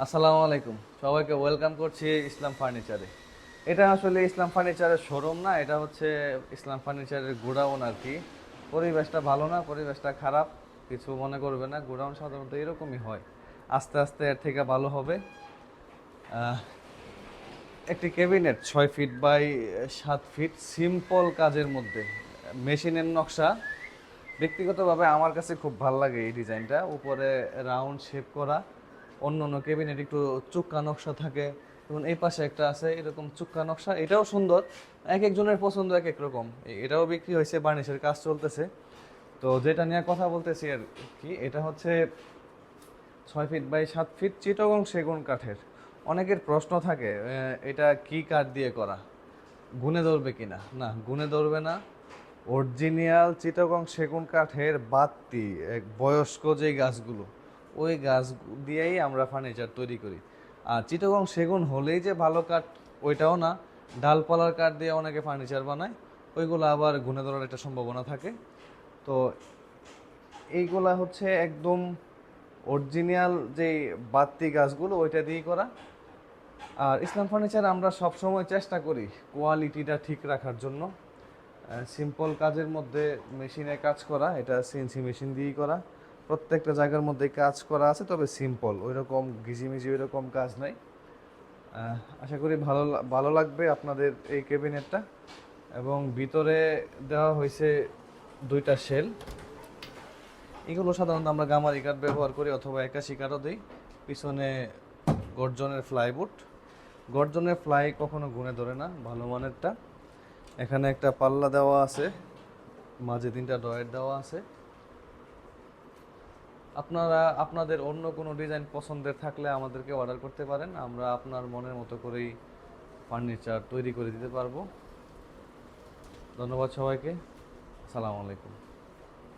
আসসালামু আলাইকুম, সবাইকে ওয়েলকাম করছি ইসলাম ফার্নিচারে। এটা আসলে ইসলাম ফার্নিচারের শোরুম না, এটা হচ্ছে ইসলাম ফার্নিচারের গোডাউন আর কি। পরিবেশটা ভালো না, পরিবেশটা খারাপ, কিছু মনে করবে না। গোডাউন সাধারণত এরকমই হয়, আস্তে আস্তে এর থেকে ভালো হবে। আহ, একটি cabinet 6 feet by 7 feet, simple কাজের মধ্যে, মেশিনের নকশা। ব্যক্তিগতভাবে আমার কাছে খুব ভালো লাগে এই ডিজাইনটা, উপরে রাউন্ড শেপ করা। অন্য অন্য ক্যাবিনেট একটু চুক্কা নকশা থাকে, যেমন এই পাশে একটা আছে এরকম চুক্কা নকশা, এটাও সুন্দর। এক একজনের পছন্দ এক এক রকম। এটাও বিক্রি হয়েছে, বার্নিশের কাজ চলতেছে। তো যেটা নিয়ে কথা বলতেছি আর কি, এটা হচ্ছে 6 ফিট বাই 7 ফিট, চিটাগং সেগুন কাঠের। অনেকের প্রশ্ন থাকে এটা কি কাঠ দিয়ে করা, গুনে ধরবে কিনা। না, গুনে ধরবে না। অরিজিনাল চিটাগং সেগুন কাঠের বাত্তি, এক বয়স্ক যে গাছগুলো, ওই গাছ দিয়েই আমরা ফার্নিচার তৈরি করি। আর চিটাগং সেগুন হলেই যে ভালো কাঠ, ওইটাও না। ডালপালার কাঠ দিয়ে অনেকে ফার্নিচার বানায়, ওইগুলো আবার গুনে ধরার একটা সম্ভাবনা থাকে। তো এইগুলা হচ্ছে একদম অরিজিনাল যে বাত্তি গাছগুলো, ওইটা দিয়েই করা। আর ইসলাম ফার্নিচার আমরা সবসময় চেষ্টা করি কোয়ালিটিটা ঠিক রাখার জন্য। সিম্পল কাজের মধ্যে মেশিনে কাজ করা, এটা সিএনসি মেশিন দিয়েই করা। প্রত্যেকটা জায়গার মধ্যে কাজ করা আছে, তবে সিম্পল, ওই রকম ঘিজিমিজি ওই রকম কাজ নাই। আশা করি ভালো লাগবে আপনাদের এই ক্যাবিনেটটা। এবং ভিতরে দেওয়া হয়েছে 2টা শেল। এগুলো সাধারণত আমরা গামারি কাঠ ব্যবহার করি অথবা একাশি কাঠও দিই। পিছনে গর্জনের ফ্লাইউড। গর্জনের ফ্লাই কখনো গুনে ধরে না, ভালো মানেরটা। এখানে একটা পাল্লা দেওয়া আছে, মাঝে 3টা ডয়ের দেওয়া আছে। আপনারা আপনাদের অন্য কোনো ডিজাইন পছন্দের থাকলে আমাদেরকে অর্ডার করতে পারেন, আমরা আপনার মনের মতো করেই ফার্নিচার তৈরি করে দিতে পারবো। ধন্যবাদ সবাইকে। আসসালামু আলাইকুম।